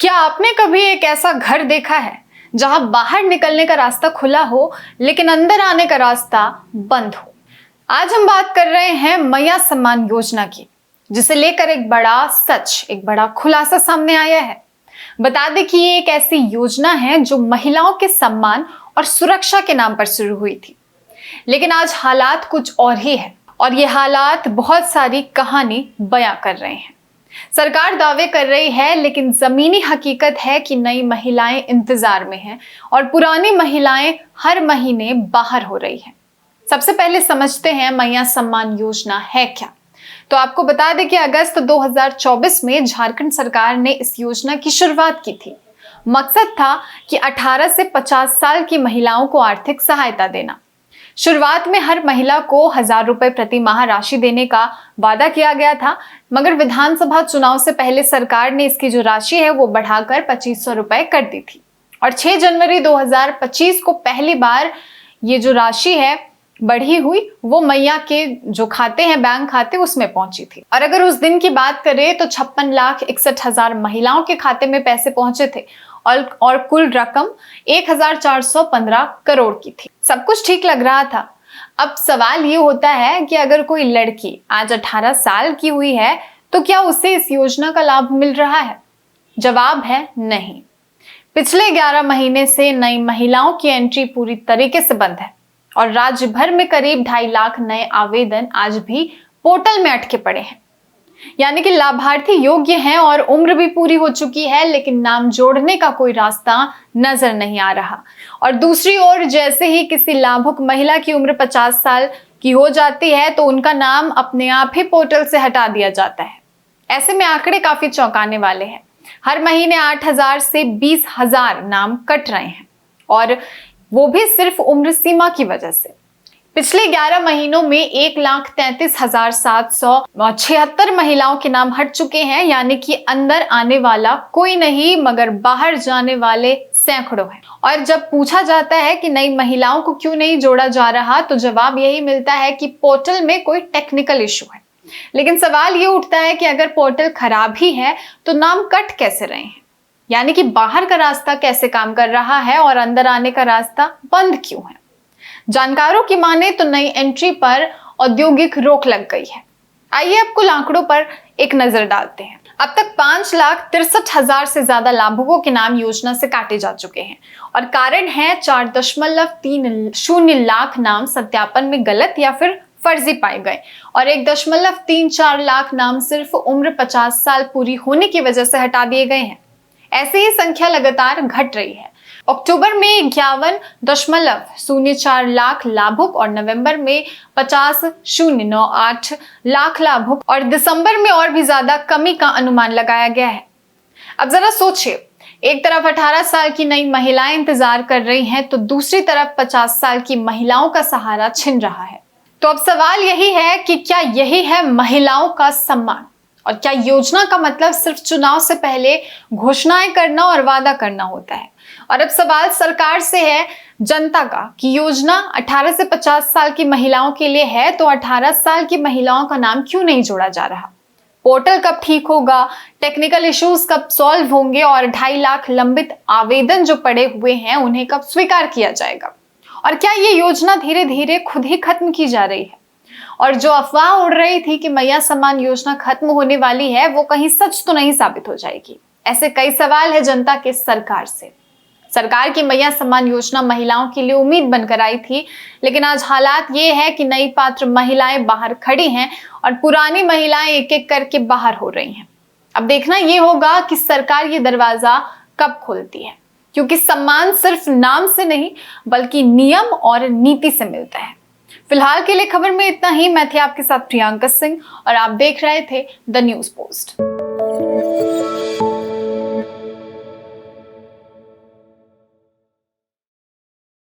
क्या आपने कभी एक ऐसा घर देखा है जहां बाहर निकलने का रास्ता खुला हो लेकिन अंदर आने का रास्ता बंद हो? आज हम बात कर रहे हैं मैया सम्मान योजना की, जिसे लेकर एक बड़ा खुलासा सामने आया है। बता दें कि ये एक ऐसी योजना है जो महिलाओं के सम्मान और सुरक्षा के नाम पर शुरू हुई थी, लेकिन आज हालात कुछ और ही है और ये हालात बहुत सारी कहानी बयां कर रहे हैं। सरकार दावे कर रही है, लेकिन जमीनी हकीकत है कि नई महिलाएं इंतजार में हैं और पुरानी महिलाएं हर महीने बाहर हो रही हैं। सबसे पहले समझते हैं मैया सम्मान योजना है क्या। तो आपको बता दें कि अगस्त 2024 में झारखंड सरकार ने इस योजना की शुरुआत की थी। मकसद था कि 18 से 50 साल की महिलाओं को आर्थिक सहायता देना। शुरुआत में हर महिला को 1000 रुपए प्रति माह राशि देने का वादा किया गया था, मगर विधानसभा चुनाव से पहले सरकार ने इसकी जो राशि है वो बढ़ाकर 2500 रुपए कर दी थी और 6 जनवरी 2025 को पहली बार ये जो राशि है बढ़ी हुई वो मैया के जो खाते हैं, बैंक खाते, उसमें पहुंची थी। और अगर उस दिन की बात करें तो 56,61,000 महिलाओं के खाते में पैसे पहुंचे थे और कुल रकम 1,415 करोड़ की थी। सब कुछ ठीक लग रहा था। अब सवाल ये होता है कि अगर कोई लड़की आज 18 साल की हुई है तो क्या उसे इस योजना का लाभ मिल रहा है? जवाब है नहीं। पिछले 11 महीने से नई महिलाओं की एंट्री पूरी तरीके से बंद है और राज्य भर में करीब 2.5 लाख नए आवेदन आज भी पोर्टल में अटके पड़े हैं। यानी कि लाभार्थी योग्य हैं और उम्र भी पूरी हो चुकी है, लेकिन नाम जोड़ने का कोई रास्ता नजर नहीं आ रहा। और दूसरी ओर जैसे ही किसी लाभुक महिला की उम्र 50 साल की हो जाती है तो उनका नाम अपने आप ही पोर्टल से हटा दिया जाता है। ऐसे में आंकड़े काफी चौंकाने वाले हैं। हर महीने 8,000 से 20,000 नाम कट रहे हैं और वो भी सिर्फ उम्र सीमा की वजह से। पिछले 11 महीनों में 1,33,776 महिलाओं के नाम हट चुके हैं, यानी कि अंदर आने वाला कोई नहीं मगर बाहर जाने वाले सैकड़ों हैं। और जब पूछा जाता है कि नई महिलाओं को क्यों नहीं जोड़ा जा रहा तो जवाब यही मिलता है कि पोर्टल में कोई टेक्निकल इशू है। लेकिन सवाल ये उठता है कि अगर पोर्टल खराब ही है तो नाम कट कैसे रहे हैं? यानी कि बाहर का रास्ता कैसे काम कर रहा है और अंदर आने का रास्ता बंद क्यों है? जानकारों की माने तो नई एंट्री पर औद्योगिक रोक लग गई है। आइए अब कुल आंकड़ों पर एक नजर डालते हैं। अब तक 5,63,000 से ज्यादा लाभुकों के नाम योजना से काटे जा चुके हैं और कारण है 4.30 लाख नाम सत्यापन में गलत या फिर फर्जी पाए गए और 1.34 लाख नाम सिर्फ उम्र 50 साल पूरी होने की वजह से हटा दिए गए हैं। ऐसे ही संख्या लगातार घट रही है। अक्टूबर में 51.04 लाख लाभुक और नवंबर में 50.98 लाख लाभुक और दिसंबर में और भी ज्यादा कमी का अनुमान लगाया गया है। अब जरा सोचिए, एक तरफ 18 साल की नई महिलाएं इंतजार कर रही हैं तो दूसरी तरफ 50 साल की महिलाओं का सहारा छिन रहा है। तो अब सवाल यही है कि क्या यही है महिलाओं का सम्मान? और क्या योजना का मतलब सिर्फ चुनाव से पहले घोषणाएं करना और वादा करना होता है? और अब सवाल सरकार से है, जनता का, कि योजना 18 से 50 साल की महिलाओं के लिए है तो 18 साल की महिलाओं का नाम क्यों नहीं जोड़ा जा रहा? पोर्टल कब ठीक होगा? टेक्निकल इश्यूज कब सॉल्व होंगे? और 2.5 लाख लंबित आवेदन जो पड़े हुए हैं उन्हें कब स्वीकार किया जाएगा? और क्या ये योजना धीरे धीरे खुद ही खत्म की जा रही है? और जो अफवाह उड़ रही थी कि मैया सम्मान योजना खत्म होने वाली है वो कहीं सच तो नहीं साबित हो जाएगी? ऐसे कई सवाल है जनता के सरकार से। सरकार की मैया सम्मान योजना महिलाओं के लिए उम्मीद बनकर आई थी, लेकिन आज हालात ये है कि नई पात्र महिलाएं बाहर खड़ी हैं और पुरानी महिलाएं एक एक करके बाहर हो रही हैं। अब देखना ये होगा कि सरकार ये दरवाजा कब खोलती है, क्योंकि सम्मान सिर्फ नाम से नहीं बल्कि नियम और नीति से मिलता है। फिलहाल के लिए खबर में इतना ही। मैं थी आपके साथ प्रियंका सिंह और आप देख रहे थे द न्यूज पोस्ट।